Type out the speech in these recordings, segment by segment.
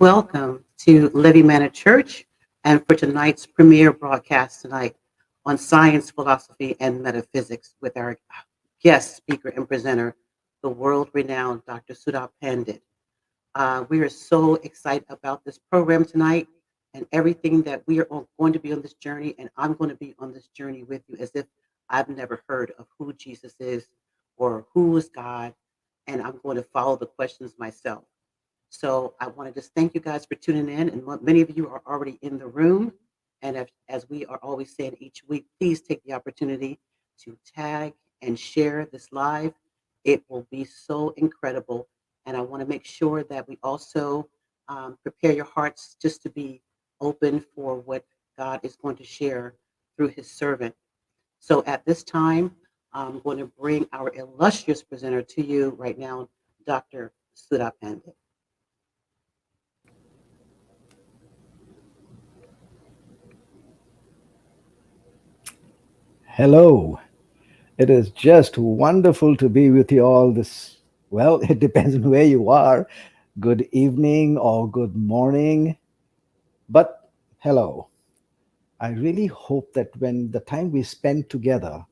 Welcome to Living Manna Church and for tonight's premiere broadcast tonight on science, philosophy, and metaphysics with our guest speaker and presenter, the world-renowned Dr. Sudha Pandit. We are so excited about this program tonight and everything that we are going to be on this journey, and I'm going to be on this journey with you as if I've never heard of who Jesus is or who is God, and I'm going to follow the questions myself. So I want to just thank you guys for tuning in. And many of you are already in the room. And as we are always saying each week, please take the opportunity to tag and share this live. It will be so incredible. And I want to make sure that we also prepare your hearts just to be open for what God is going to share through his servant. So at this time, I'm going to bring our illustrious presenter to you right now, Dr. Sudha Pandit. Hello. It is just wonderful to be with you all this. Well, it depends on where you are. Good evening or good morning. But hello. I really hope that when the time we spend together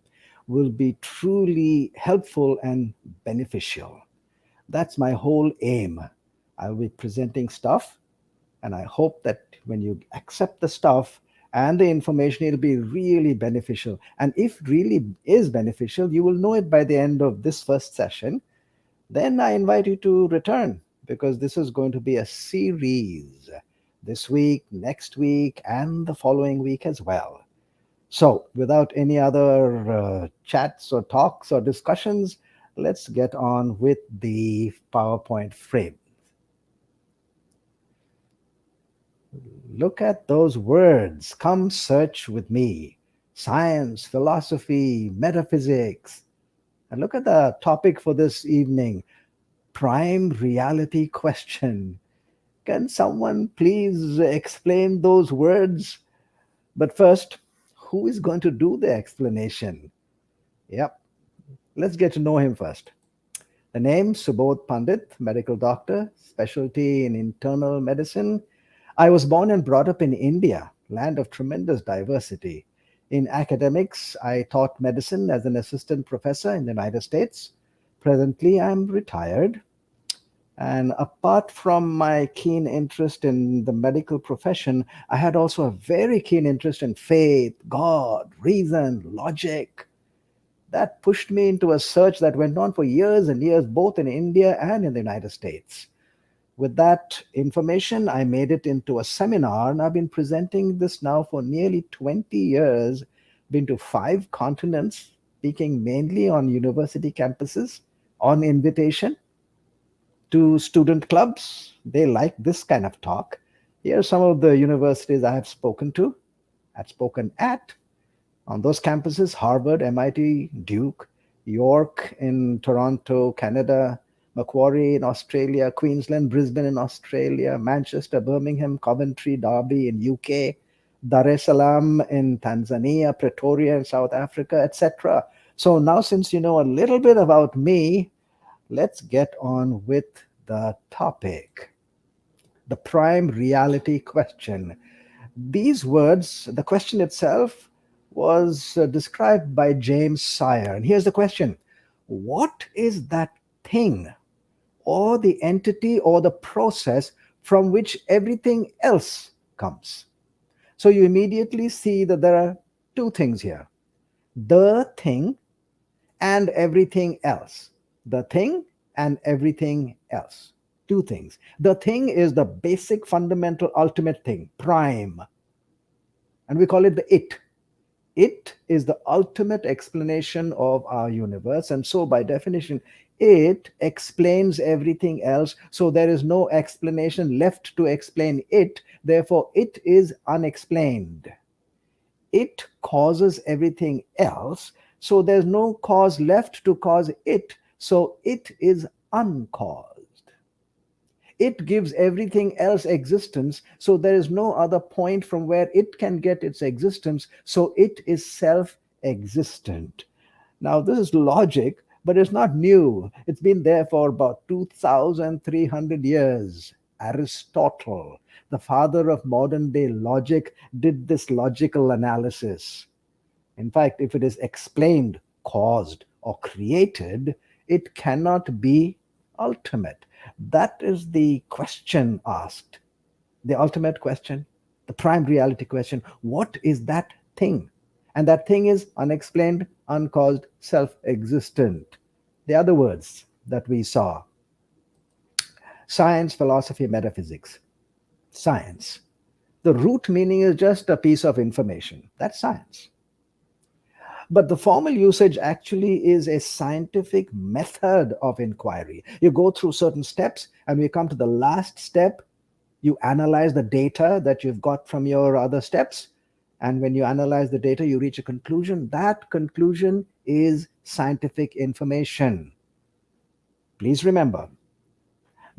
will be truly helpful and beneficial. That's my whole aim. I'll be presenting stuff, and I hope that when you accept the stuff and the information, it'll be really beneficial. And if really is beneficial, you will know it by the end of this first session. Then I invite you to return, because this is going to be a series this week, next week, and the following week as well. So, without any other chats or talks or discussions, let's get on with the PowerPoint frame. Look at those words. Come search with me. Science, philosophy, metaphysics. And look at the topic for this evening, prime reality question. Can someone please explain those words? But first, who is going to do the explanation? Yep, let's get to know him first. The name Subodh Pandit, medical doctor, specialty in internal medicine. I was born and brought up in India, land of tremendous diversity. In academics, I taught medicine as an assistant professor in the United States. Presently, I'm retired. And apart from my keen interest in the medical profession, I had also a very keen interest in faith, God, reason, logic. That pushed me into a search that went on for years and years, both in India and in the United States. With that information, I made it into a seminar, and I've been presenting this now for nearly 20 years, been to 5 continents, speaking mainly on university campuses on invitation to student clubs. They like this kind of talk. Here are some of the universities I have spoken to, had spoken at. On those campuses: Harvard, MIT, Duke, York in Toronto, Canada, Macquarie in Australia, Queensland, Brisbane in Australia, Manchester, Birmingham, Coventry, Derby in UK, Dar es Salaam in Tanzania, Pretoria in South Africa, etc. So now, since you know a little bit about me, let's get on with the topic, the prime reality question. These words, the question itself, was described by James Sire. And here's the question: what is that thing or the entity or the process from which everything else comes? So you immediately see that there are two things here: the thing and everything else. The thing and everything else. Two things. The thing is the basic, fundamental, ultimate thing, prime. And we call it the it. It is the ultimate explanation of our universe. And so, by definition, it explains everything else. So, there is no explanation left to explain it. Therefore, it is unexplained. It causes everything else. So, there's no cause left to cause it. So, it is uncaused. It gives everything else existence, so there is no other point from where it can get its existence, so it is self existent. Now, this is logic, but it's not new. It's been there for about 2,300 years Aristotle, the father of modern day logic, did this logical analysis. In fact, if it is explained, caused, or created, it cannot be ultimate. That is the question asked, the ultimate question, the prime reality question. What is that thing? And that thing is unexplained, uncaused, self existent. The other words that we saw: science, philosophy, metaphysics. Science. The root meaning is just a piece of information. That's science. But the formal usage actually is a scientific method of inquiry. You go through certain steps, and we come to the last step. You analyze the data that you've got from your other steps. And when you analyze the data, you reach a conclusion. That conclusion is scientific information. Please remember,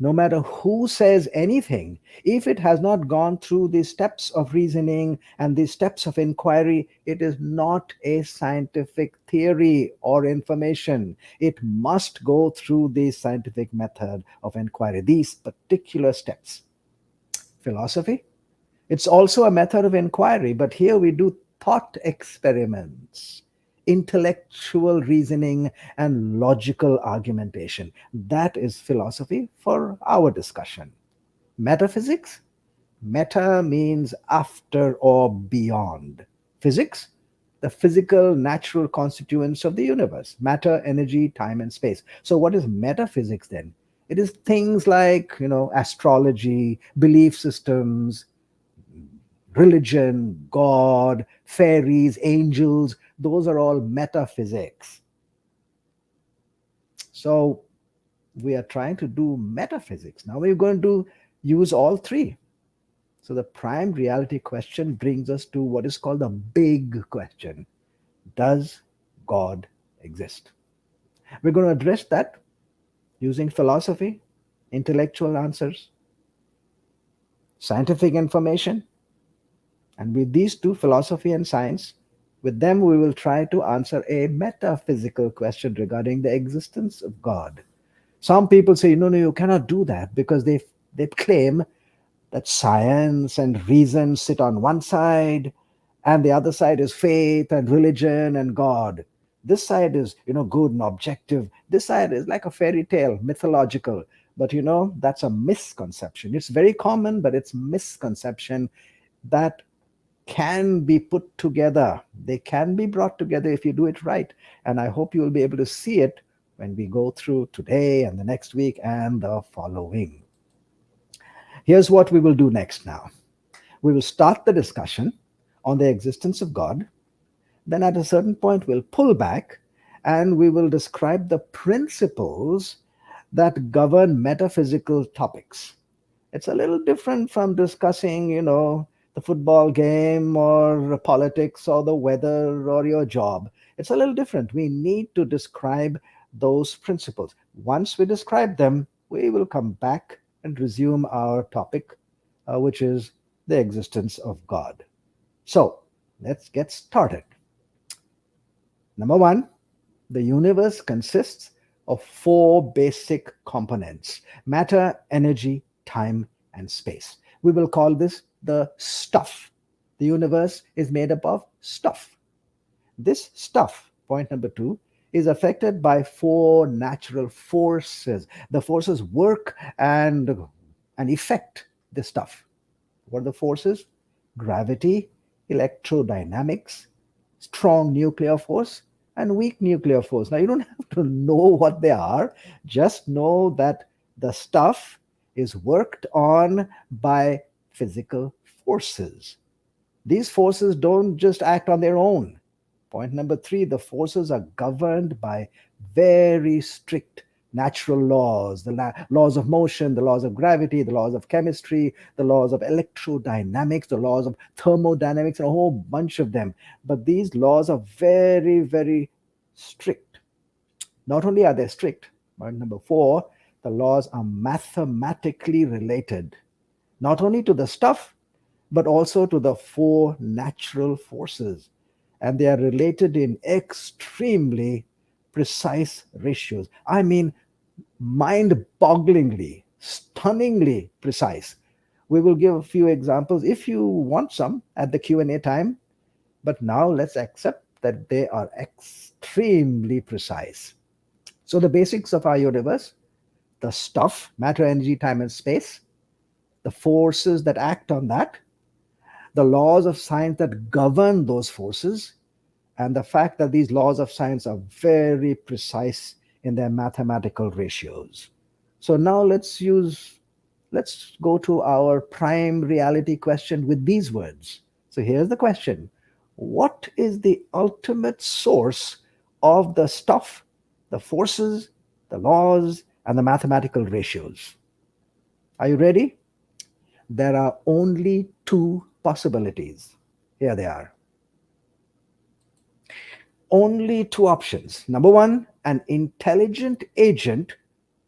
no matter who says anything, if it has not gone through the steps of reasoning and the steps of inquiry, it is not a scientific theory or information. It must go through the scientific method of inquiry, these particular steps. Philosophy, it's also a method of inquiry, but here we do thought experiments, intellectual reasoning, and logical argumentation. That is philosophy for our discussion. Metaphysics, meta means after or beyond. Physics, the physical, natural constituents of the universe: matter, energy, time, and space. So, what is metaphysics then? It is things like, astrology, belief systems, religion, God, fairies, angels. Those are all metaphysics. So we are trying to do metaphysics. Now we're going to use all three. So the prime reality question brings us to what is called the big question: does God exist? We're going to address that using philosophy, intellectual answers, scientific information. And with these two, philosophy and science, with them we will try to answer a metaphysical question regarding the existence of God. Some people say, no, no, you cannot do that, because they claim that science and reason sit on one side, and the other side is faith and religion and God. This side is, good and objective. This side is like a fairy tale, mythological. But that's a misconception. It's very common, but it's misconception that can be put together. They can be brought together if you do it right. And I hope you will be able to see it when we go through today and the next week and the following. Here's what we will do next now. We will start the discussion on the existence of God. Then at a certain point, we'll pull back and we will describe the principles that govern metaphysical topics. It's a little different from discussing, the football game or politics or the weather or your job. It's a little different. We need to describe those principles. Once we describe them, we will come back and resume our topic, which is the existence of God. So let's get started. Number one, the universe consists of four basic components: matter, energy, time, and space. We will call this the stuff. The universe is made up of stuff. This stuff, point number two, is affected by four natural forces. The forces work and affect the stuff. What are the forces? Gravity, electrodynamics, strong nuclear force, and weak nuclear force. Now, you don't have to know what they are, just know that the stuff is worked on by physical forces. These forces don't just act on their own. Point number three, the forces are governed by very strict natural laws: the laws of motion, the laws of gravity, the laws of chemistry, the laws of electrodynamics, the laws of thermodynamics, and a whole bunch of them. But these laws are very, very strict. Not only are they strict, point number four, the laws are mathematically related, not only to the stuff, but also to the four natural forces. And they are related in extremely precise ratios. I mean, mind bogglingly stunningly precise. We will give a few examples if you want some at the Q&A time, but now let's accept that they are extremely precise. So the basics of our universe: the stuff, matter, energy, time, and space, the forces that act on that, the laws of science that govern those forces, and the fact that these laws of science are very precise in their mathematical ratios. So now let's go to our prime reality question with these words. So here's the question: what is the ultimate source of the stuff, the forces, the laws, and the mathematical ratios? Are you ready? There are only two possibilities. Here they are. Only two options. Number one, an intelligent agent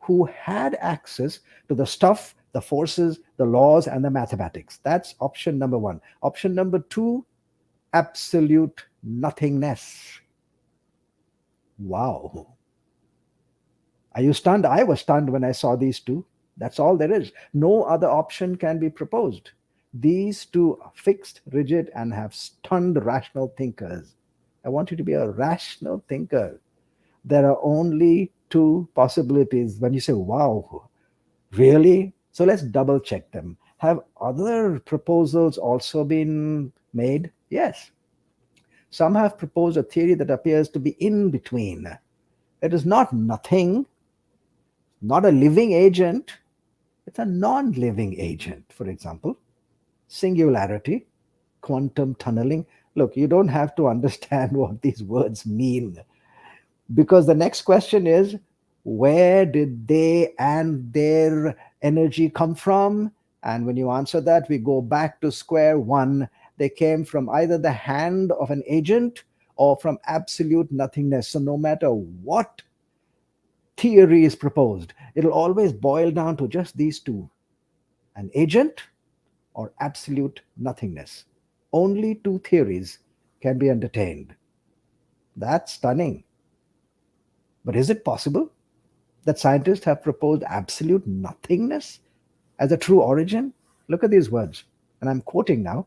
who had access to the stuff, the forces, the laws, and the mathematics. That's option number one. Option number two, absolute nothingness. Wow. Are you stunned? I was stunned when I saw these two. That's all there is. No other option can be proposed. These two are fixed, rigid, and have stunned rational thinkers. I want you to be a rational thinker. There are only two possibilities. When you say, wow, really? So let's double check them. Have other proposals also been made? Yes. Some have proposed a theory that appears to be in between. It is not nothing, not a living agent, it's a non living agent, for example. Singularity, quantum tunneling. Look, you don't have to understand what these words mean, because the next question is, where did they and their energy come from? And when you answer that, we go back to square one. They came from either the hand of an agent or from absolute nothingness. So no matter what theory is proposed, it'll always boil down to just these two: an agent or absolute nothingness. Only two theories can be entertained. That's stunning. But is it possible that scientists have proposed absolute nothingness as a true origin? Look at these words, and I'm quoting now.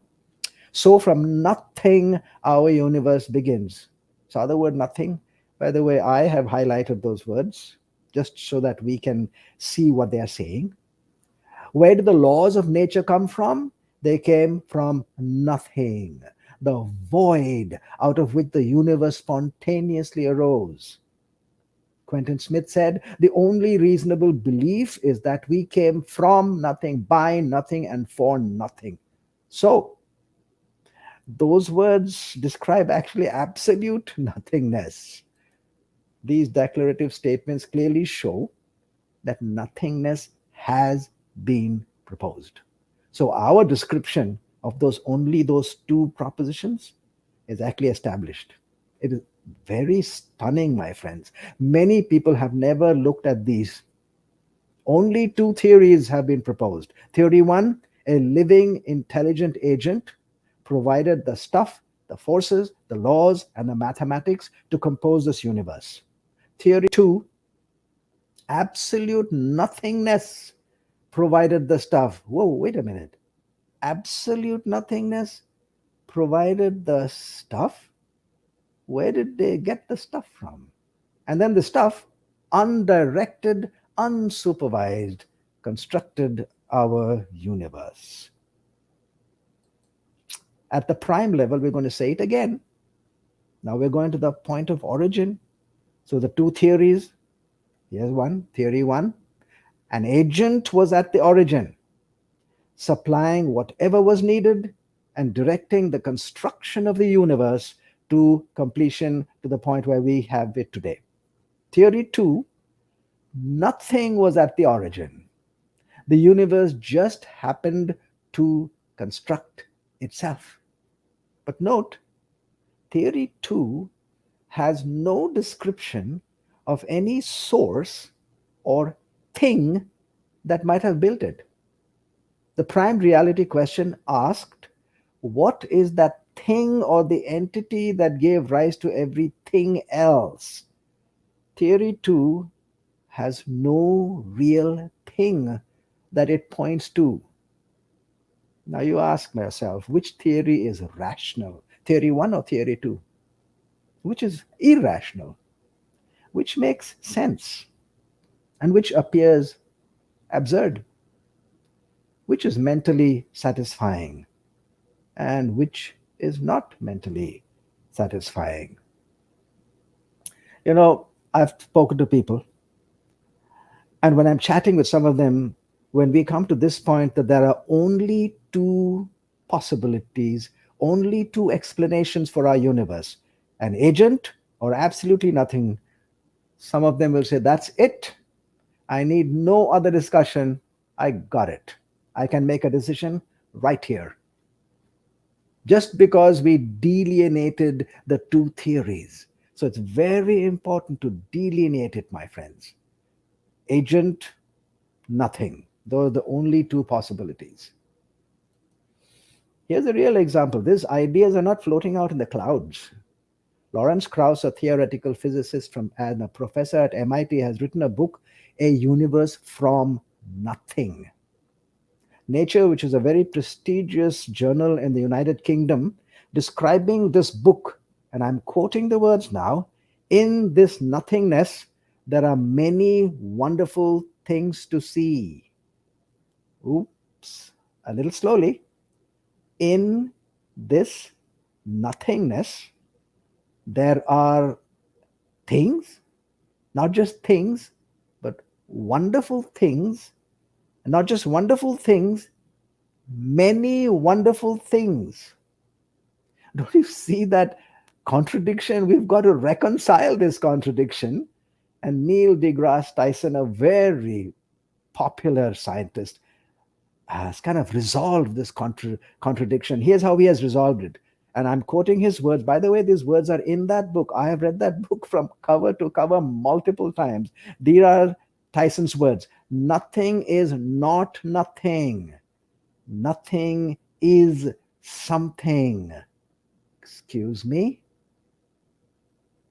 So from nothing, our universe begins. So, other word, nothing. By the way, I have highlighted those words just so that we can see what they are saying. Where did the laws of nature come from? They came from nothing, the void out of which the universe spontaneously arose. Quentin Smith said, the only reasonable belief is that we came from nothing, by nothing, and for nothing. So, those words describe actually absolute nothingness. These declarative statements clearly show that nothingness has been proposed. So our description of those two propositions is actually established. It is very stunning, my friends. Many people have never looked at these. Only two theories have been proposed. Theory one: a living, intelligent agent provided the stuff, the forces, the laws, and the mathematics to compose this universe. Theory two: absolute nothingness provided the stuff. Whoa, wait a minute. Absolute nothingness provided the stuff? Where did they get the stuff from? And then the stuff, undirected, unsupervised, constructed our universe. At the prime level, we're going to say it again. Now we're going to the point of origin. So the two theories, here's one, theory one: an agent was at the origin, supplying whatever was needed and directing the construction of the universe to completion, to the point where we have it today. Theory two: nothing was at the origin. The universe just happened to construct itself. But note, theory two has no description of any source or thing that might have built it. The prime reality question asked, what is that thing or the entity that gave rise to everything else? Theory 2 has no real thing that it points to. Now you ask yourself, which theory is rational? Theory 1 or theory 2? Which is irrational? Which makes sense? And which appears absurd? Which is mentally satisfying? And which is not mentally satisfying? You know, I've spoken to people, and when I'm chatting with some of them, when we come to this point that there are only two possibilities, only two explanations for our universe, an agent or absolutely nothing, some of them will say, that's it. I need no other discussion. I got it. I can make a decision right here. Just because we delineated the two theories. So it's very important to delineate it, my friends. Agent, nothing. Those are the only two possibilities. Here's a real example. These ideas are not floating out in the clouds. Lawrence Krauss, a theoretical physicist and a professor at MIT, has written a book, A Universe from Nothing. Nature, which is a very prestigious journal in the United Kingdom, describing this book, and I'm quoting the words now, in this nothingness, there are many wonderful things to see. Oops, a little slowly. In this nothingness, there are things, not just things, but wonderful things, and not just wonderful things, many wonderful things. Don't you see that contradiction? We've got to reconcile this contradiction. And Neil deGrasse Tyson, a very popular scientist, has kind of resolved this contradiction. Here's how he has resolved it. And I'm quoting his words. By the way, these words are in that book. I have read that book from cover to cover multiple times. These are Tyson's words. Nothing is not nothing. Nothing is something. Excuse me?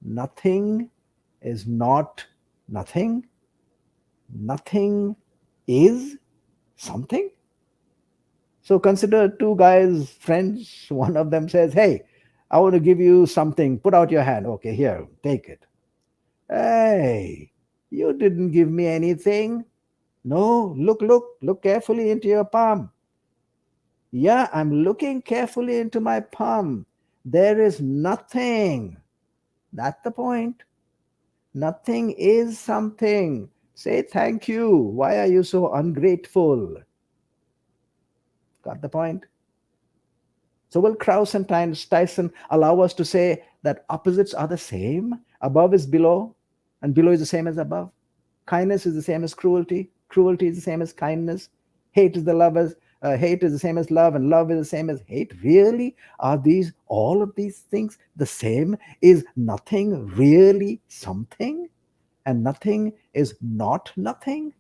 Nothing is not nothing. Nothing is something. So consider two guys, friends. One of them says, hey, I want to give you something. Put out your hand. Okay, here, take it. Hey, you didn't give me anything. No, look carefully into your palm. Yeah, I'm looking carefully into my palm. There is nothing. That's the point. Nothing is something. Say thank you. Why are you so ungrateful? Got the point? So will Krauss and Tyson allow us to say that opposites are the same? Above is below, and below is the same as above. Kindness is the same as cruelty. Cruelty is the same as kindness. Hate is the same as love, and love is the same as hate. Really? Are these all of these things the same? Is nothing really something? And nothing is not nothing?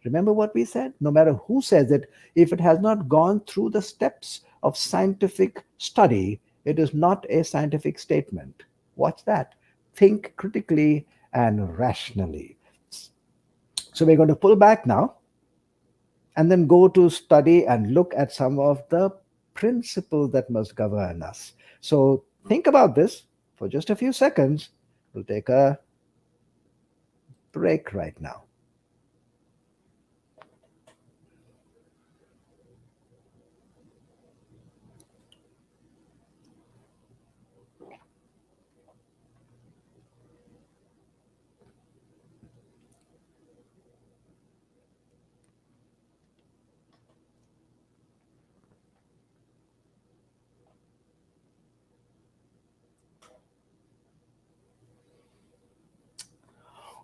Remember what we said? No matter who says it, if it has not gone through the steps of scientific study, it is not a scientific statement. Watch that. Think critically and rationally. So we're going to pull back now and then go to study and look at some of the principles that must govern us. So think about this for just a few seconds. We'll take a break right now.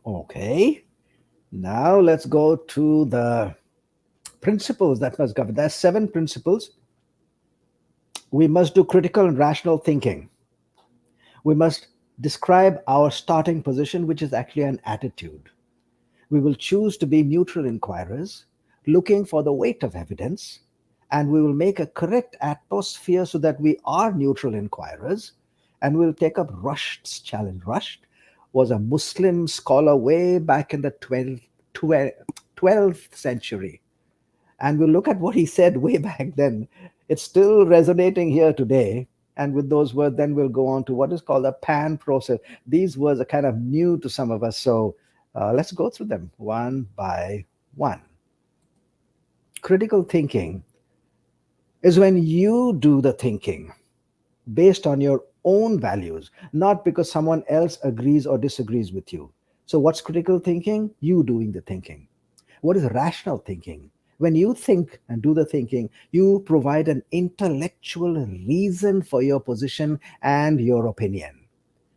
Okay, now let's go to the principles that must govern. There are 7 principles. We must do critical and rational thinking. We must describe our starting position, which is actually an attitude. We will choose to be neutral inquirers, looking for the weight of evidence, and we will make a correct atmosphere so that we are neutral inquirers, and we'll take up Rushd's challenge. Rushd was a Muslim scholar way back in the 12th century. And we'll look at what he said way back then. It's still resonating here today. And with those words, then we'll go on to what is called a pan process. These words are kind of new to some of us. So let's go through them one by one. Critical thinking is when you do the thinking based on your own values, not because someone else agrees or disagrees with you. So, what's critical thinking? You doing the thinking. What is rational thinking? When you think and do the thinking, you provide an intellectual reason for your position and your opinion.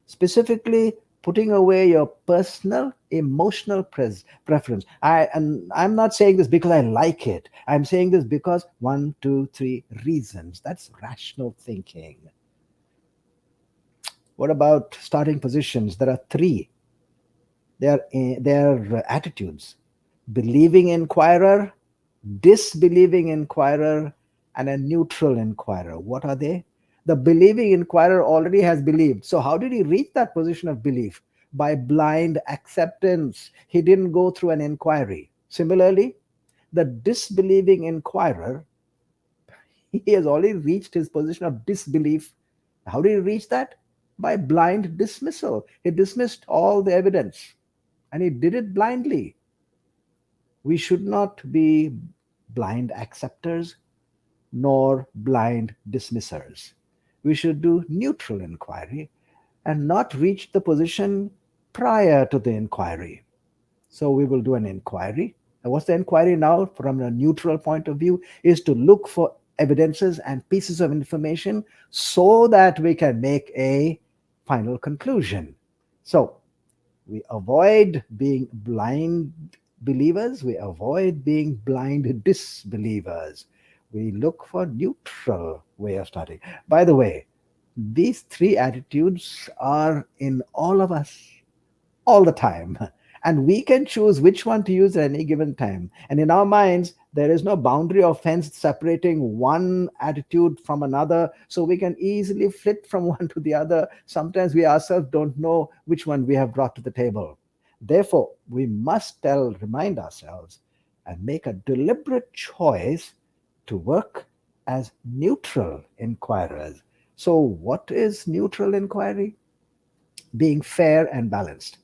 Specifically, putting away your personal emotional preference. I'm not saying this because I like it. I'm saying this because one, two, three reasons. That's rational thinking. What about starting positions? There are three. They are attitudes: believing inquirer, disbelieving inquirer, and a neutral inquirer. What are they? The believing inquirer already has believed. So, how did he reach that position of belief? By blind acceptance. He didn't go through an inquiry. Similarly, the disbelieving inquirer, he has already reached his position of disbelief. How did he reach that? By blind dismissal. He dismissed all the evidence and he did it blindly. We should not be blind acceptors nor blind dismissers. We should do neutral inquiry and not reach the position prior to the inquiry. So we will do an inquiry. And what's the inquiry now from a neutral point of view is to look for evidences and pieces of information so that we can make a final conclusion. So we avoid being blind believers, we avoid being blind disbelievers. We look for neutral way of starting. By the way, these three attitudes are in all of us all the time. And we can choose which one to use at any given time. And in our minds, there is no boundary or fence separating one attitude from another. So we can easily flit from one to the other. Sometimes we ourselves don't know which one we have brought to the table. Therefore, we must remind ourselves and make a deliberate choice to work as neutral inquirers. So, what is neutral inquiry? Being fair and balanced.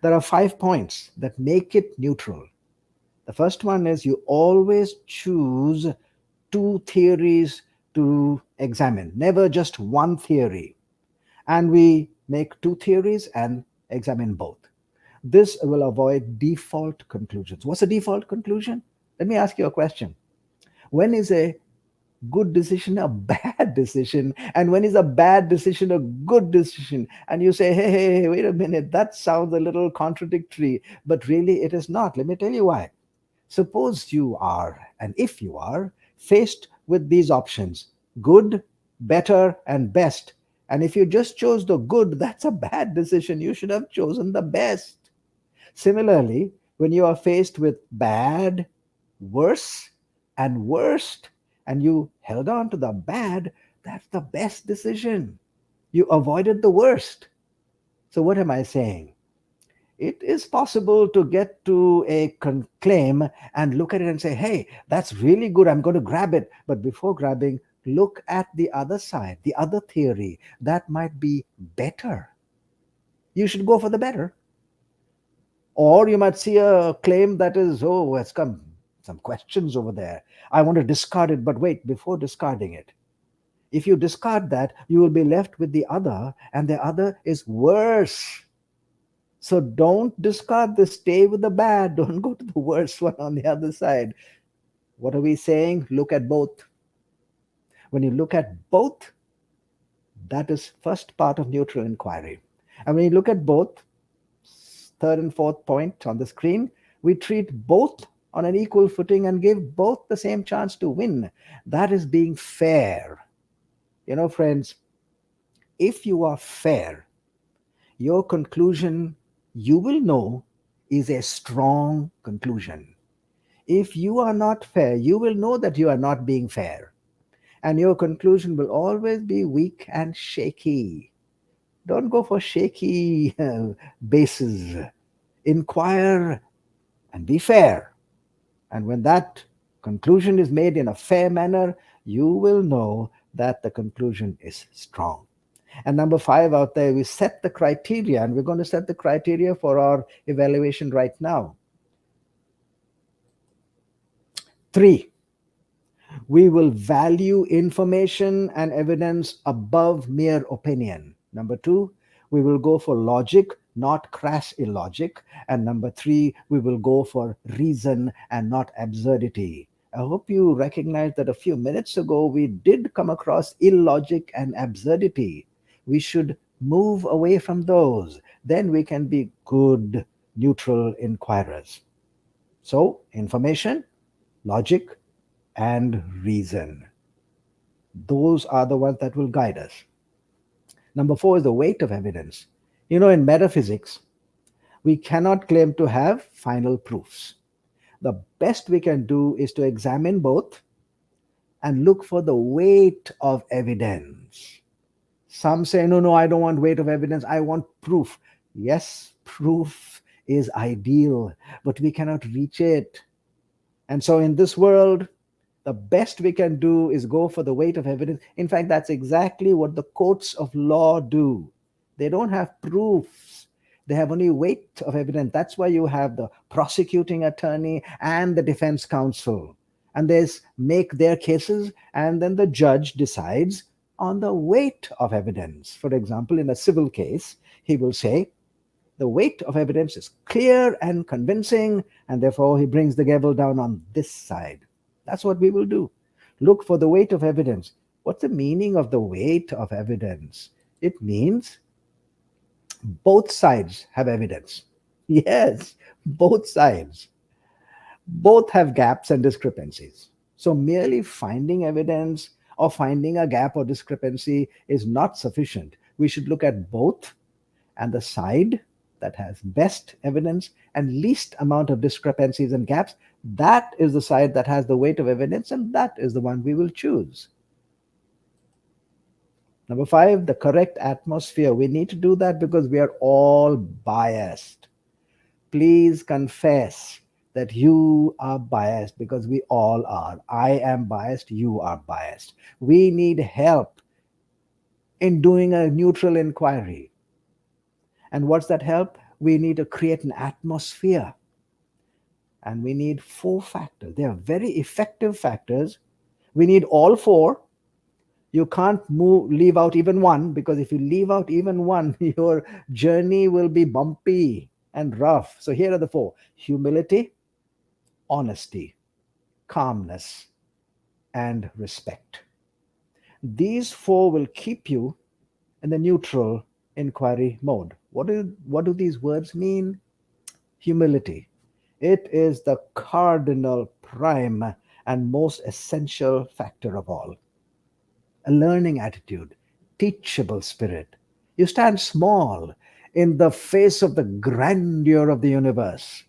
There are 5 points that make it neutral. The first one is you always choose two theories to examine, never just one theory. And we make two theories and examine both. This will avoid default conclusions. What's a default conclusion? Let me ask you a question. When is a good decision a bad decision, and when is a bad decision a good decision? And you say, hey, wait a minute, that sounds a little contradictory, but really it is not. Let me tell you why. Suppose you are, and if you are faced with these options: good, better, and best, and if you just chose the good, that's a bad decision. You should have chosen the best. Similarly, when you are faced with bad, worse, and worst, and you held on to the bad, that's the best decision. You avoided the worst. So, what am I saying? It is possible to get to a claim and look at it and say, hey, that's really good. I'm going to grab it. But before grabbing, look at the other side, the other theory that might be better. You should go for the better. Or you might see a claim that is, oh, it's come some questions over there. I want to discard it, but wait, before discarding it, if you discard that, you will be left with the other, and the other is worse. So don't discard this, stay with the bad, don't go to the worst one on the other side. What are we saying? Look at both. When you look at both, that is first part of neutral inquiry. And when you look at both, third and fourth point on the screen, we treat both on an equal footing and give both the same chance to win. That is being fair. You know, friends, if you are fair, your conclusion, you will know, is a strong conclusion. If you are not fair, you will know that you are not being fair. And your conclusion will always be weak and shaky. Don't go for shaky bases. Inquire and be fair. And when that conclusion is made in a fair manner, you will know that the conclusion is strong. And number five out there, we set the criteria, and we're going to set the criteria for our evaluation right now. Three, we will value information and evidence above mere opinion. Number two, we will go for logic, not crass illogic. And number three, we will go for reason and not absurdity. I hope you recognize that a few minutes ago we did come across illogic and absurdity. We should move away from those. Then we can be good, neutral inquirers. So, information, logic, and reason. Those are the ones that will guide us. Number four is the weight of evidence. In metaphysics, we cannot claim to have final proofs. The best we can do is to examine both and look for the weight of evidence. Some say, no, no, I don't want weight of evidence, I want proof. Yes, proof is ideal, but we cannot reach it. And so in this world, the best we can do is go for the weight of evidence. In fact, that's exactly what the courts of law do. They don't have proofs, they have only weight of evidence. That's why you have the prosecuting attorney and the defense counsel. And they make their cases, and then the judge decides on the weight of evidence. For example, in a civil case, he will say, the weight of evidence is clear and convincing, and therefore he brings the gavel down on this side. That's what we will do. Look for the weight of evidence. What's the meaning of the weight of evidence? It means both sides have evidence. Yes, both sides. Both have gaps and discrepancies. So merely finding evidence or finding a gap or discrepancy is not sufficient. We should look at both, and the side that has best evidence and least amount of discrepancies and gaps, that is the side that has the weight of evidence, and that is the one we will choose. Number five, the correct atmosphere. We need to do that because we are all biased. Please confess that you are biased, because we all are. I am biased, you are biased. We need help in doing a neutral inquiry. And what's that help? We need to create an atmosphere. And we need four factors. They are very effective factors. We need all four. You can't leave out even one, because if you leave out even one, your journey will be bumpy and rough. So here are the four: humility, honesty, calmness, and respect. These four will keep you in the neutral inquiry mode. What do these words mean? Humility. It is the cardinal, prime, and most essential factor of all. A learning attitude, teachable spirit. You stand small in the face of the grandeur of the universe.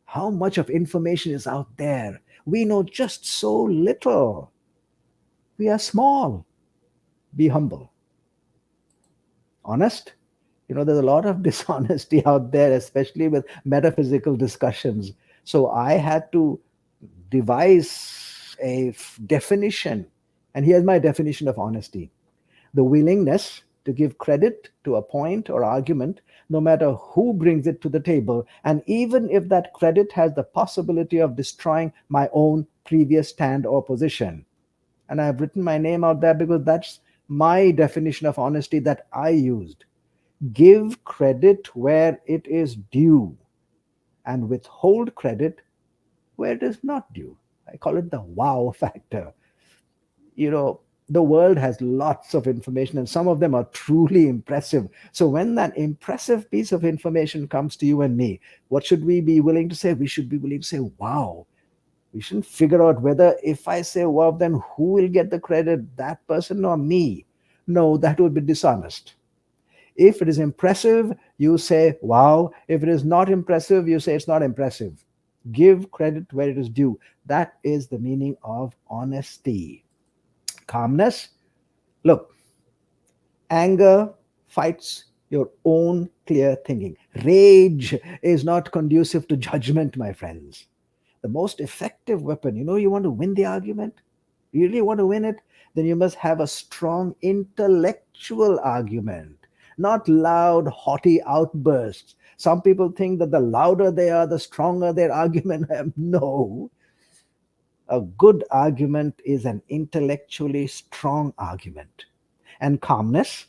How much of information is out there? We know just so little. We are small. Be humble. Honest. There's a lot of dishonesty out there, especially with metaphysical discussions. So I had to devise a definition. And here's my definition of honesty: the willingness to give credit to a point or argument, no matter who brings it to the table, and even if that credit has the possibility of destroying my own previous stand or position. And I've written my name out there because that's my definition of honesty that I used. Give credit where it is due, and withhold credit where it is not due. I call it the wow factor. The world has lots of information, and some of them are truly impressive. So when that impressive piece of information comes to you and me, what should we be willing to say? We should be willing to say, wow. We shouldn't figure out whether, if I say wow, then who will get the credit, that person or me? No, that would be dishonest. If it is impressive, you say wow. If it is not impressive, you say it's not impressive. Give credit where it is due. That is the meaning of honesty. Calmness. Look, anger fights your own clear thinking. Rage is not conducive to judgment, my friends. The most effective weapon, you want to win the argument? You really want to win it? Then you must have a strong intellectual argument, not loud, haughty outbursts. Some people think that the louder they are, the stronger their argument. No, a good argument is an intellectually strong argument. And calmness,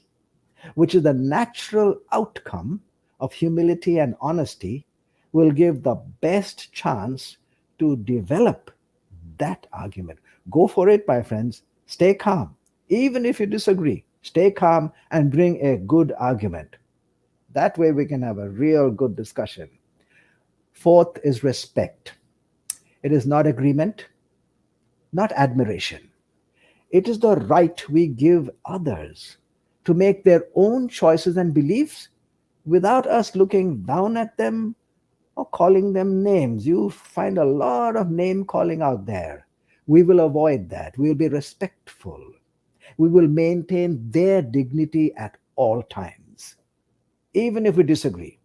which is the natural outcome of humility and honesty, will give the best chance to develop that argument. Go for it, my friends. Stay calm. Even if you disagree, stay calm and bring a good argument. That way, we can have a real good discussion. Fourth is respect. It is not agreement, not admiration. It is the right we give others to make their own choices and beliefs without us looking down at them or calling them names. You find a lot of name calling out there. We will avoid that. We will be respectful. We will maintain their dignity at all times, even if we disagree.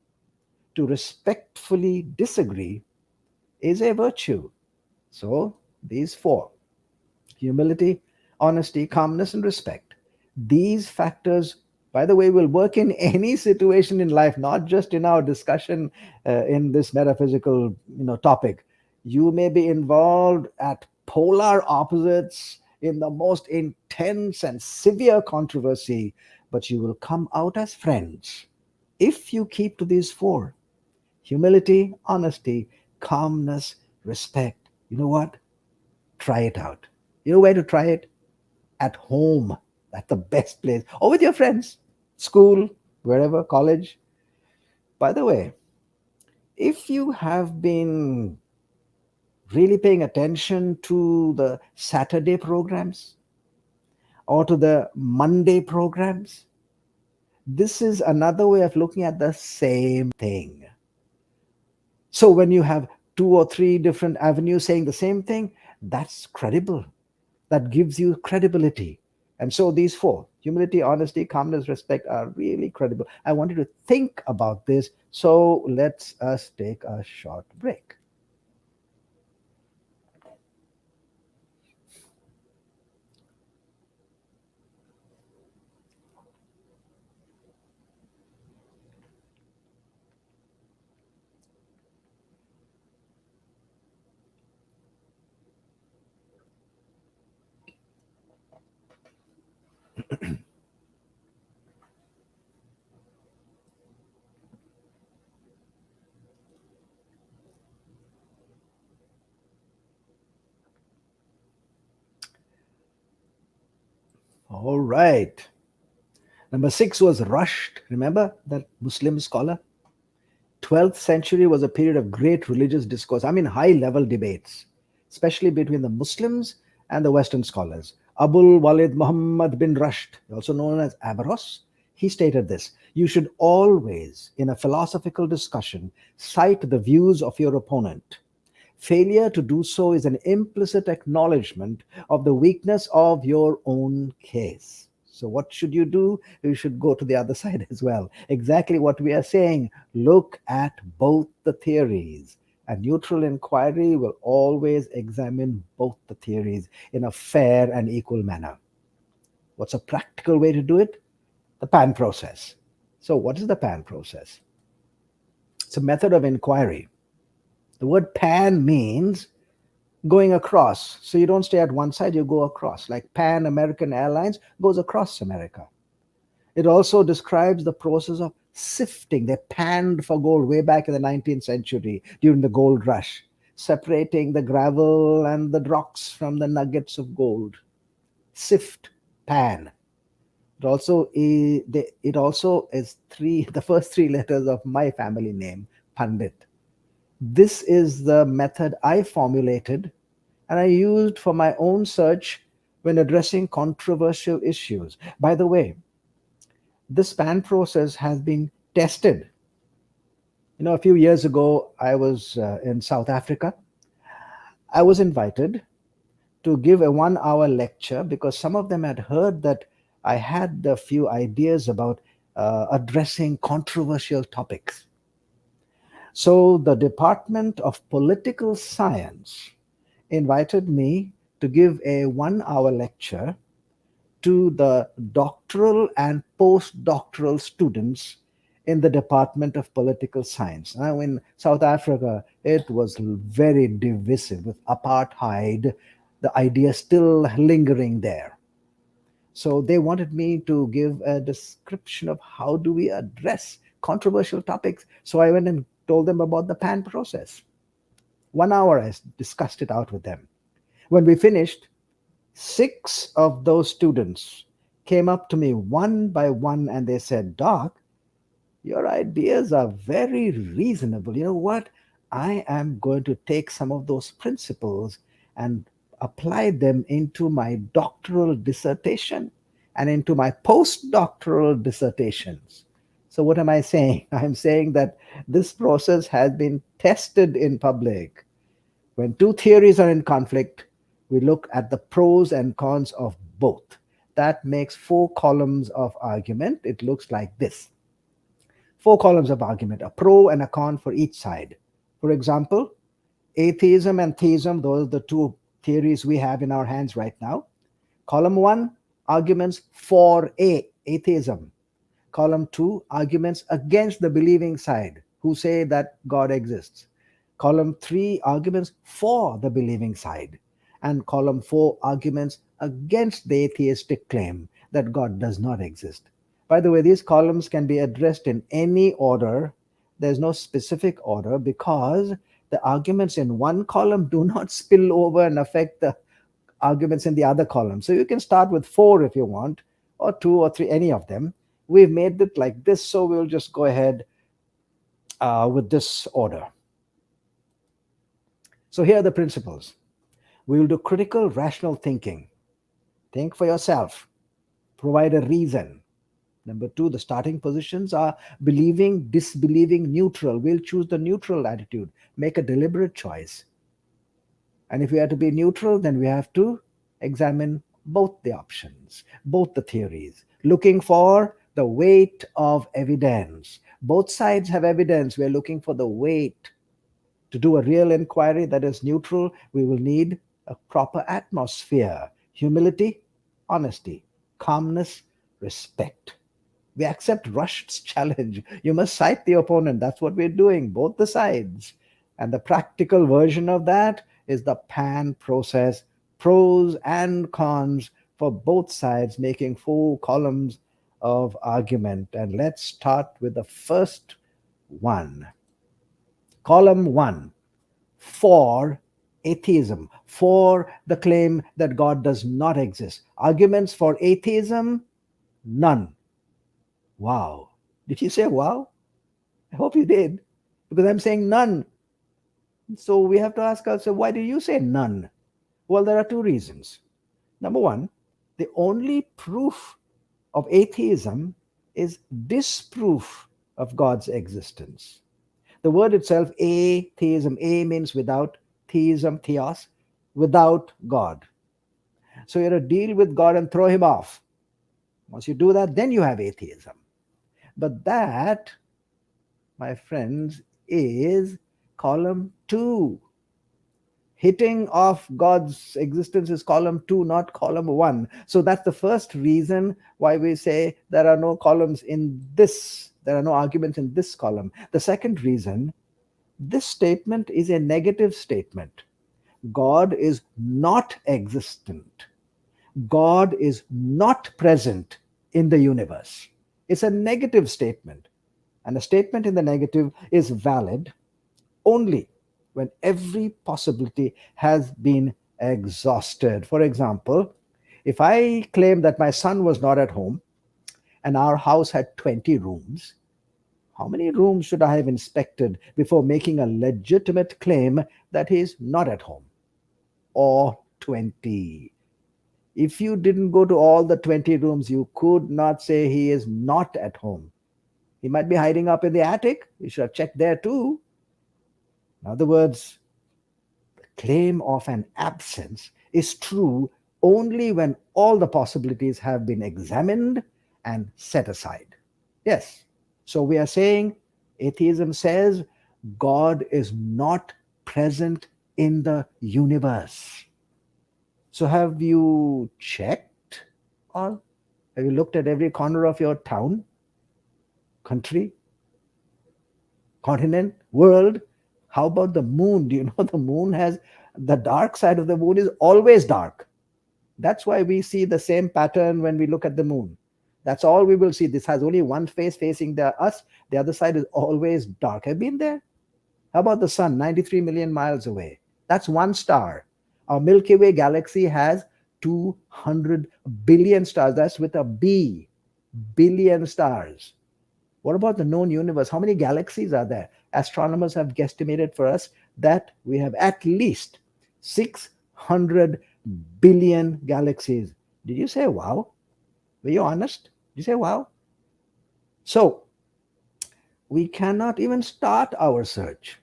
To respectfully disagree is a virtue. So, these four: humility, honesty, calmness, and respect. These factors, by the way, will work in any situation in life, not just in our discussion in this metaphysical topic. You may be involved at polar opposites in the most intense and severe controversy, but you will come out as friends if you keep to these four: humility, honesty, calmness, respect. You know what? Try it out. You know where to try it? At home. That's the best place. Or with your friends, school, wherever, college. By the way, if you have been really paying attention to the Saturday programs or to the Monday programs, this is another way of looking at the same thing. So when you have two or three different avenues saying the same thing, that's credible. That gives you credibility. And so these four: humility, honesty, calmness, respect, are really credible. I want you to think about this. So let's us take a short break. All right. Number six was rushed. Remember that Muslim scholar? 12th century was a period of great religious discourse. I mean, high level debates, especially between the Muslims and the Western scholars. Abul Walid Muhammad bin Rushd, also known as Averroes, he stated this: you should always, in a philosophical discussion, cite the views of your opponent. Failure to do so is an implicit acknowledgement of the weakness of your own case. So, what should you do? You should go to the other side as well. Exactly what we are saying. Look at both the theories. A neutral inquiry will always examine both the theories in a fair and equal manner. What's a practical way to do it? The PAN process. So, what is the PAN process? It's a method of inquiry. The word pan means going across. So you don't stay at one side, you go across. Like Pan American Airlines goes across America. It also describes the process of sifting. They panned for gold way back in the 19th century during the gold rush, separating the gravel and the rocks from the nuggets of gold. Sift, pan. It also is the first three letters of my family name, Pandit. This is the method I formulated and I used for my own search when addressing controversial issues. By the way, this PAN process has been tested. A few years ago, I was in South Africa. I was invited to give a 1 hour lecture because some of them had heard that I had a few ideas about addressing controversial topics. So the Department of Political Science invited me to give a 1 hour lecture to the doctoral and postdoctoral students in the Department of Political Science. Now, in South Africa, it was very divisive with apartheid, the idea still lingering there. So they wanted me to give a description of how do we address controversial topics. So I went and told them about the PAN process. 1 hour I discussed it out with them. When we finished, 6 of those students came up to me one by one and they said, Doc, your ideas are very reasonable. You know what? I am going to take some of those principles and apply them into my doctoral dissertation and into my postdoctoral dissertations. So, what am I saying? I'm saying that this process has been tested in public. When two theories are in conflict, we look at the pros and cons of both. That makes 4 columns of argument. It looks like this: 4 columns of argument, a pro and a con for each side. For example, atheism and theism, those are the two theories we have in our hands right now. Column 1, arguments for atheism. Column 2, arguments against the believing side, who say that God exists. Column 3, arguments for the believing side. And column 4, arguments against the atheistic claim that God does not exist. By the way, these columns can be addressed in any order. There's no specific order because the arguments in one column do not spill over and affect the arguments in the other column. So you can start with 4 if you want, or 2 or 3, any of them. We've made it like this, so we'll just go ahead with this order. So here are the principles. We will do critical, rational thinking. Think for yourself. Provide a reason. Number 2, the starting positions are believing, disbelieving, neutral. We'll choose the neutral attitude. Make a deliberate choice. And if we are to be neutral, then we have to examine both the options, both the theories, looking for the weight of evidence. Both sides have evidence. We're looking for the weight. To do a real inquiry that is neutral, we will need a proper atmosphere: humility, honesty, calmness, respect. We accept Rush's challenge. You must cite the opponent. That's what we're doing, both the sides. And the practical version of that is the PAN process: pros and cons for both sides, making 4 columns of argument. And let's start with the first one. Column 1, for atheism, for the claim that God does not exist. Arguments for atheism, none. Wow. Did you say wow? I hope you did, because I'm saying none. So we have to ask ourselves, why do you say none? Well, there are 2 reasons. Number 1, the only proof of atheism is disproof of God's existence. The word itself, atheism, a means without, theism, theos, without God. So you have to deal with God and throw him off. Once you do that, then you have atheism. But that, my friends, is column 2. Hitting off God's existence is column 2, not column 1. So that's the first reason why we say there are no columns in this, there are no arguments in this column. The second reason, this statement is a negative statement. God is not existent. God is not present in the universe. It's a negative statement. And a statement in the negative is valid only when every possibility has been exhausted. For example, if I claim that my son was not at home and our house had 20 rooms, how many rooms should I have inspected before making a legitimate claim that he is not at home? Or 20. If you didn't go to all the 20 rooms, you could not say he is not at home. He might be hiding up in the attic. You should have checked there too. In other words, the claim of an absence is true only when all the possibilities have been examined and set aside. Yes. So we are saying atheism says God is not present in the universe. So, have you checked, or have you looked at every corner of your town, country, continent, world? How about the moon? Do you know the moon has the dark side of the moon is always dark? That's why we see the same pattern when we look at the moon. That's all we will see. This has only one face facing the us. The other side is always dark. Have you been there? How about the sun, 93 million miles away? That's one star. Our Milky Way galaxy has 200 billion stars. That's with a B, billion stars. What about the known universe? How many galaxies are there? Astronomers have guesstimated for us that we have at least 600 billion galaxies. Did you say wow? Were you honest? Did you say wow? So, we cannot even start our search.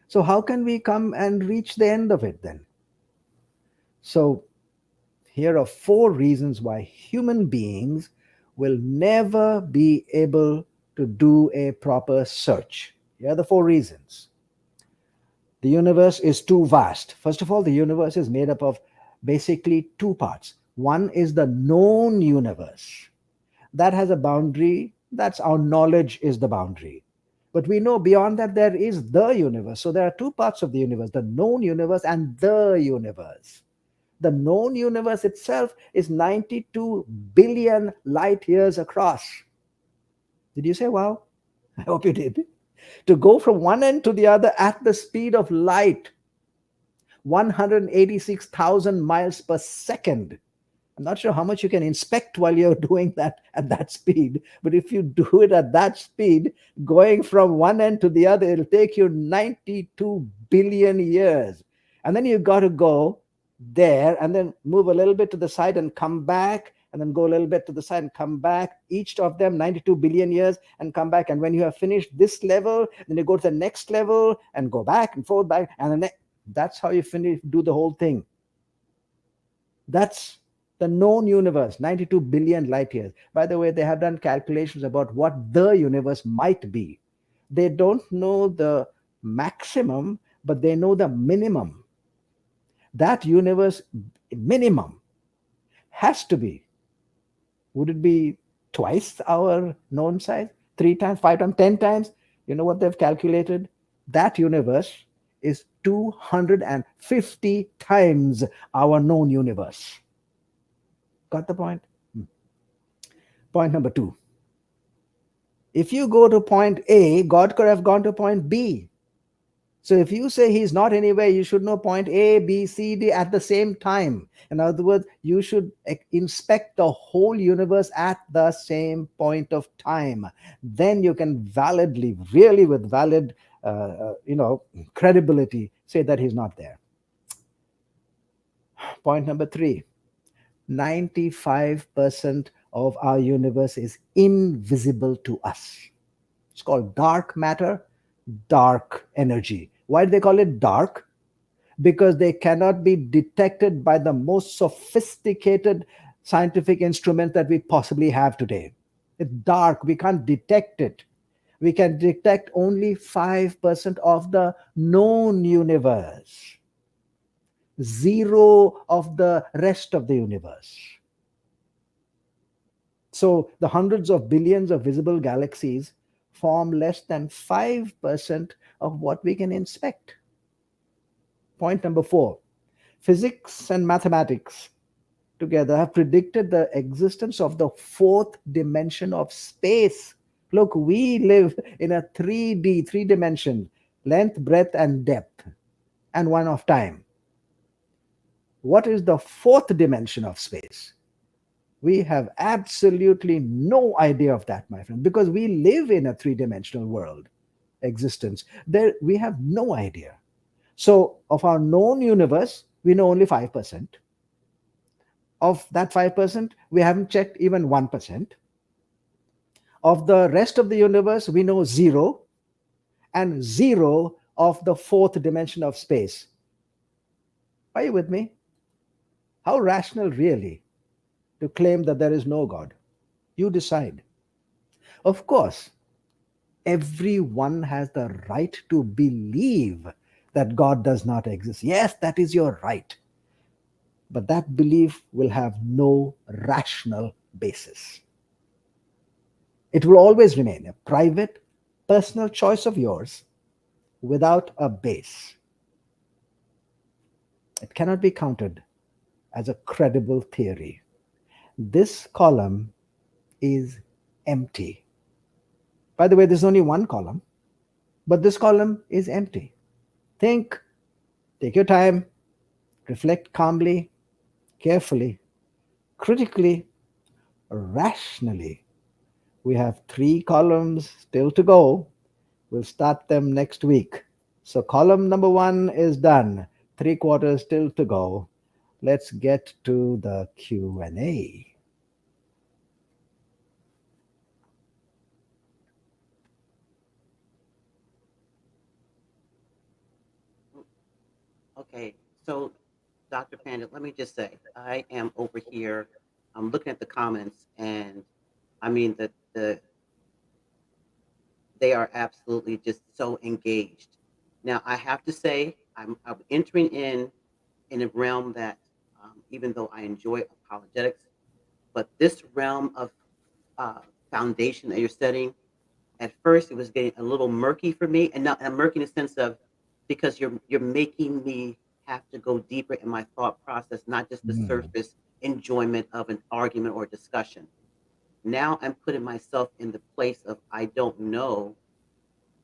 So, how can we come and reach the end of it then? So, here are four reasons why human beings will never be able to do a proper search. Here are the four reasons. The universe is too vast. First of all, the universe is made up of basically two parts. One is the known universe, that has a boundary. That's our knowledge is the boundary. But we know beyond that there is the universe. So there are two parts of the universe, the known universe and the universe. The known universe itself is 92 billion light years across. Did you say wow? I hope you did. To go from one end to the other at the speed of light, 186,000 miles per second. I'm not sure how much you can inspect while you're doing that at that speed, but if you do it at that speed, going from one end to the other, it'll take you 92 billion years. And then you've got to go there and then move a little bit to the side and come back, and then go a little bit to the side and come back, each of them 92 billion years, and come back. And when you have finished this level, then you go to the next level and go back and forth back, and then that's how you finish, do the whole thing. That's the known universe, 92 billion light years. By the way, they have done calculations about what the universe might be. They don't know the maximum, but they know the minimum. That universe minimum has to be, would it be twice our known size? Three times, five times, 10 times? You know what they've calculated? That universe is 250 times our known universe. Got the point? Point number two. If you go to point A, God could have gone to point B. So if you say he's not anywhere, you should know point A, B, C, D at the same time. In other words, you should inspect the whole universe at the same point of time. Then you can validly, really with valid, credibility, say that he's not there. Point number three. 95% of our universe is invisible to us. It's called dark matter, dark energy. Why do they call it dark? Because they cannot be detected by the most sophisticated scientific instrument that we possibly have today. It's dark, we can't detect it. We can detect only 5% of the known universe, zero of the rest of the universe. So the hundreds of billions of visible galaxies form less than 5% of what we can inspect. Point number four. Physics and mathematics together have predicted the existence of the fourth dimension of space. Look, we live in a 3D, three dimension, length, breadth, and depth, and one of time. What is the fourth dimension of space? We have absolutely no idea of that, my friend, because we live in a three-dimensional world existence. There, we have no idea. So, of our known universe, we know only 5%. Of that 5%, we haven't checked even 1%. Of the rest of the universe, we know zero, and zero of the fourth dimension of space. Are you with me? How rational, really, to claim that there is no God? You decide. Of course, Everyone has the right to believe that God does not exist. Yes, that is your right. But that belief will have no rational basis. It will always remain a private, personal choice of yours without a base. It cannot be counted as a credible theory. This column is empty. By the way, there's only one column, but this column is empty. Think, take your time, reflect calmly, carefully, critically, rationally. We have three columns still to go. We'll start them next week. So, column number one is done. Three quarters still to go. Let's get to the Q&A. Okay, so Dr. Pandit, let me just say, I am over here. I'm looking at the comments, and I mean they are absolutely just so engaged. Now, I have to say, I'm entering in a realm that, even though I enjoy apologetics, but this realm of uh, foundation that you're setting, at first it was getting a little murky for me, and not and murky in the sense of because you're making me have to go deeper in my thought process, not just the Hmm. surface enjoyment of an argument or discussion. Now I'm putting myself in the place of I don't know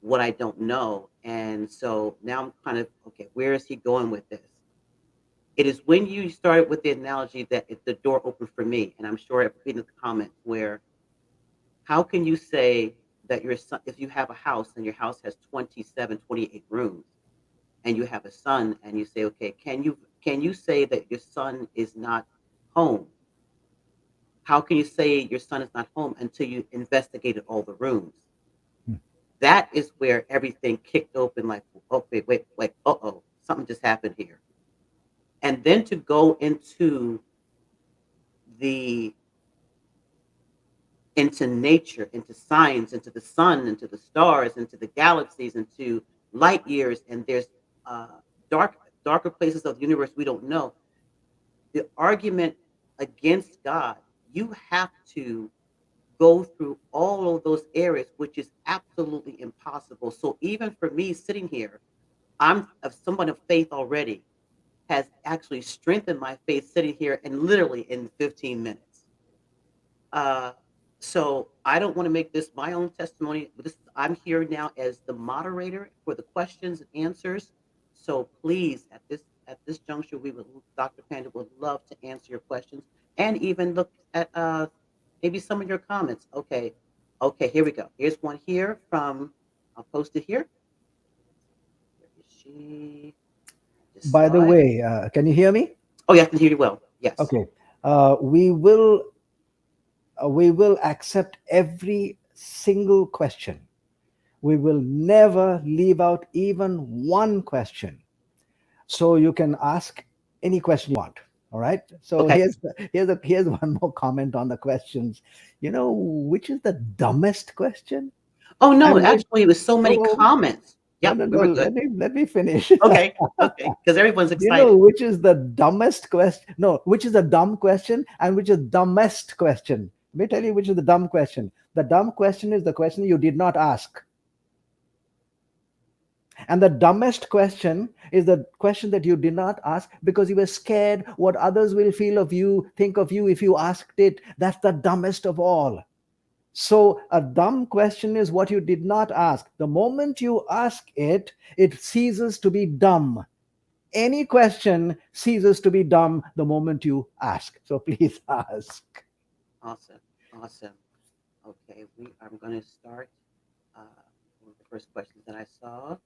what I don't know, and so now I'm kind of okay. Where is he going with this? It is when you started with the analogy that the door opened for me, and I'm sure I've read in the comments where how can you say that your son, if you have a house and your house has 27, 28 rooms, and you have a son, and you say, okay, can you say that your son is not home? How can you say your son is not home until you investigated all the rooms? That is where everything kicked open. Like, okay, wait, like, uh-oh, something just happened here. And then to go the into nature, into science, into the sun, into the stars, into the galaxies, into light years, and there's uh, dark, darker places of the universe we don't know. The argument against God, you have to go through all of those areas, which is absolutely impossible. So even for me sitting here, I'm of someone of faith already, has actually strengthened my faith sitting here and literally in 15 minutes. Uh, so I don't want to make this my own testimony. But I'm here now as the moderator for the questions and answers. So please, at this juncture, Dr. Panda would love to answer your questions and even look at maybe some of your comments. Okay, okay, here we go. Here's one here from. I'll post it here. Where is she? I just By the saw it. way, can you hear me? Oh, yeah, I can hear you well. Yes. Okay. Uh, we will we will accept every single question. We will never leave out even one question. So you can ask any question you want. All right. So Okay. here's one more comment on the questions. You know, which is the dumbest question? Oh no, And which, actually, it was so many oh, comments. no, Yep, no, we no. were good. Let me finish. Okay, okay, because everyone's You know excited. which is the dumbest question? No, which is the dumb question and which is dumbest question? Let me tell you which is the dumb question. The dumb question is the question you did not ask. And the dumbest question is the question that you did not ask because you were scared what others will feel of you, think of you if you asked it. That's the dumbest of all. So, a dumb question is what you did not ask. The moment you ask it, it ceases to be dumb. Any question ceases to be dumb the moment you ask. So, please ask. Awesome, awesome. Okay, I'm going to start uh, with the first questions that I saw.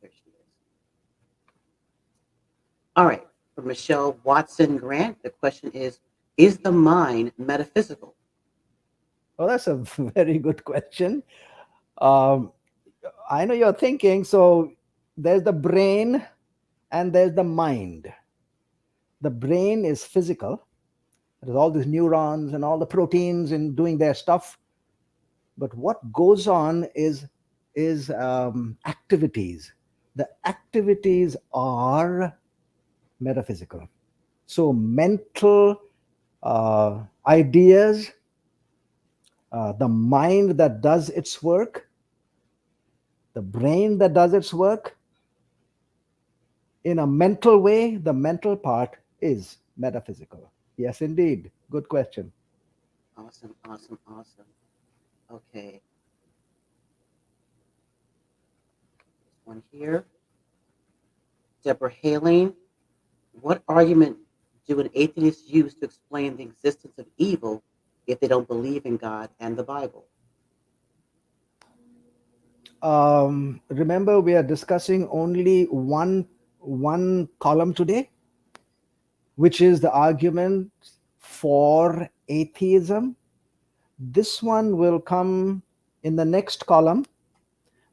There she is. All right, for Michelle Watson Grant, the question is the mind metaphysical? Oh, that's a very good question. Um, I know you're thinking, so there's the brain and there's the mind. The brain is physical. There's all these neurons and all the proteins in doing their stuff. but what goes on is activities. The activities are metaphysical. So mental ideas, the mind that does its work, the brain that does its work in a mental way, the mental part is metaphysical. Yes, indeed. Good question. Awesome, awesome, awesome. Okay, one here. Deborah Haling, what argument do an atheist use to explain the existence of evil if they don't believe in God and the Bible? Remember, we are discussing only one column today, which is the argument for atheism. This one will come in the next column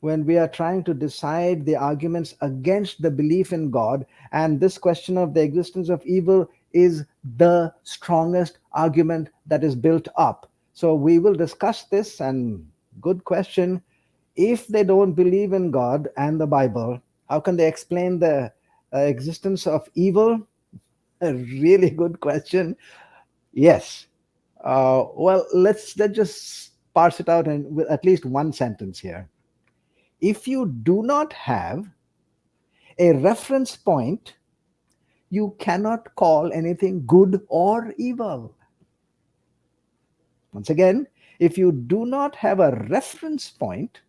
when we are trying to decide the arguments against the belief in God. And this question of the existence of evil is the strongest argument that is built up. So we will discuss this. And good question. If they don't believe in God and the Bible, how can they explain the existence of evil? A really good question. Yes. Well, let's just parse it out in with at least one sentence here. If you do not have a reference point, you cannot call anything good or evil. Once again, if you do not have a reference point,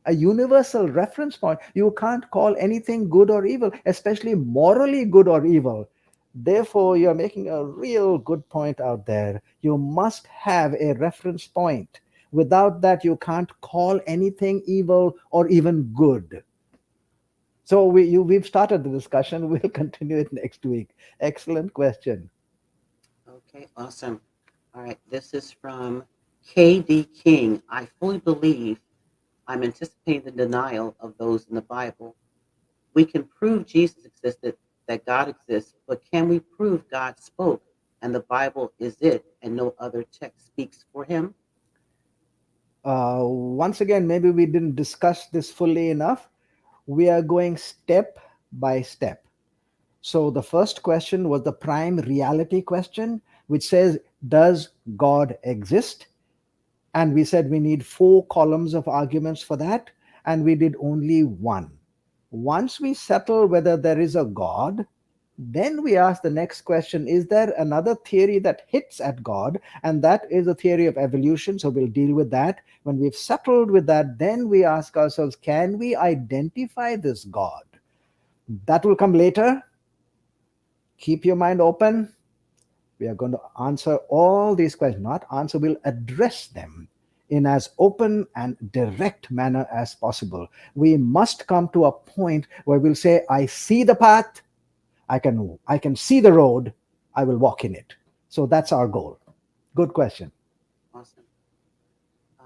a universal reference point, you can't call anything good or evil, especially morally good or evil. Therefore, you're making a real good point out there. You must have a reference point. Without that, you can't call anything evil or even good. So we've started the discussion. We'll continue it next week. Excellent question. Okay, awesome. All right, this is from K.D. King. I fully believe I'm anticipating the denial of those in the Bible. We can prove Jesus existed, that God exists, but can we prove God spoke and the Bible is it and no other text speaks for him? Once again, maybe we didn't discuss this fully enough. We are going step by step. So the first question was the prime reality question, which says, does God exist? And we said we need 4 columns of arguments for that, and we did only one. Once we settle whether there is a God, then we ask the next question, is there another theory that hits at God? And that is a theory of evolution. So we'll deal with that. When we've settled with that, then we ask ourselves, can we identify this God? That will come later. Keep your mind open. We are going to answer all these questions, not answer, we'll address them in as open and direct manner as possible. We must come to a point where we'll say, I see the path, I can see the road, I will walk in it. So that's our goal. Good question. Awesome.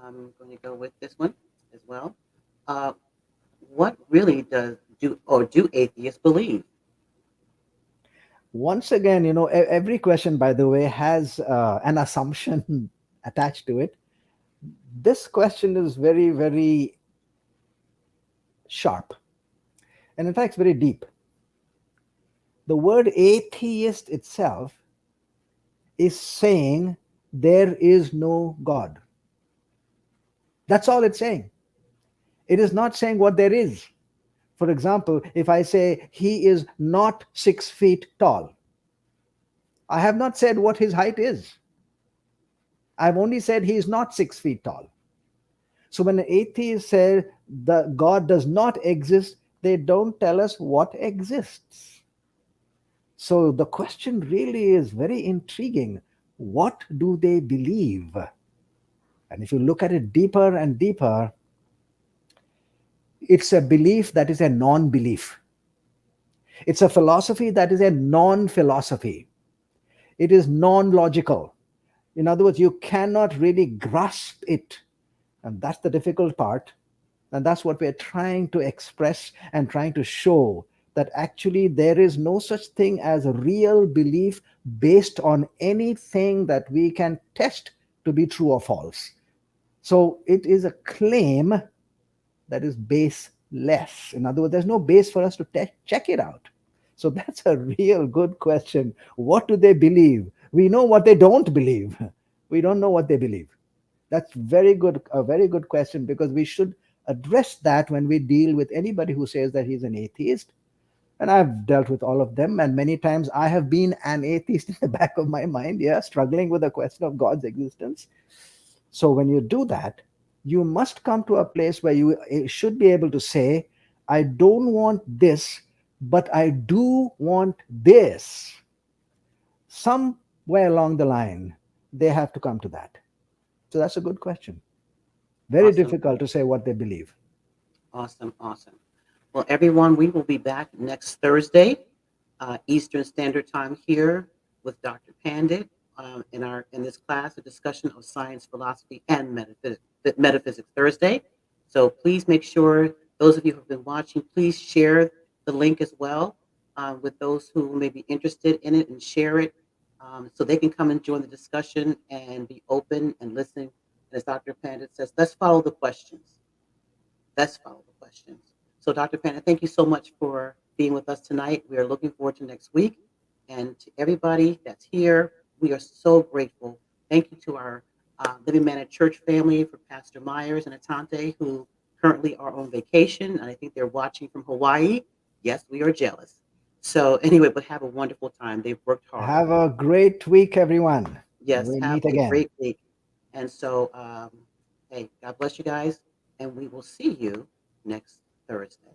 I'm going to go with this one as well. Uh, what really do atheists believe? Once again, every question, by the way, has an assumption attached to it. This question is very, very sharp, and in fact, very deep. The word atheist itself is saying there is no God. That's all it's saying. It is not saying what there is. For example, if I say he is not 6 feet tall, I have not said what his height is. I've only said he is not 6 feet tall. So when an atheist says that God does not exist, they don't tell us what exists. So the question really is very intriguing. What do they believe? And if you look at it deeper and deeper, it's a belief that is a non belief. It's a philosophy that is a non philosophy. It is non logical. In other words, you cannot really grasp it. And that's the difficult part. And that's what we're trying to express and trying to show, that actually there is no such thing as a real belief based on anything that we can test to be true or false. So it is a claim that is baseless. In other words, there's no base for us to check it out. So that's a real good question. What do they believe? We know what they don't believe. We don't know what they believe. That's a very good question, because we should address that when we deal with anybody who says that he's an atheist. And I've dealt with all of them, and many times I have been an atheist in the back of my mind, yeah, struggling with the question of God's existence. So when you do that, you must come to a place where you should be able to say, I don't want this, but I do want this. Somewhere along the line, they have to come to that. So that's a good question. Very Awesome. difficult to say what they believe. Awesome. Awesome. Well, everyone, we will be back next Thursday, Eastern Standard Time here with Dr. Pandit in this class, a discussion of science, philosophy, and Metaphysics Thursday. So please make sure those of you who have been watching, please share the link as well with those who may be interested in it, and share it so they can come and join the discussion and be open and listening. As Dr. Pandit says, let's follow the questions. Let's follow the questions. So, Dr. Pandit, thank you so much for being with us tonight. We are looking forward to next week. And to everybody that's here, we are so grateful. Thank you to our Living Manna Church family, for Pastor Myers and Atante, who currently are on vacation. And I think they're watching from Hawaii. Yes, we are jealous. So, anyway, but have a wonderful time. They've worked hard. Have a great week, everyone. Yes, We'll have meet a again. great week. And so, hey, God bless you guys. And we will see you next Thursday.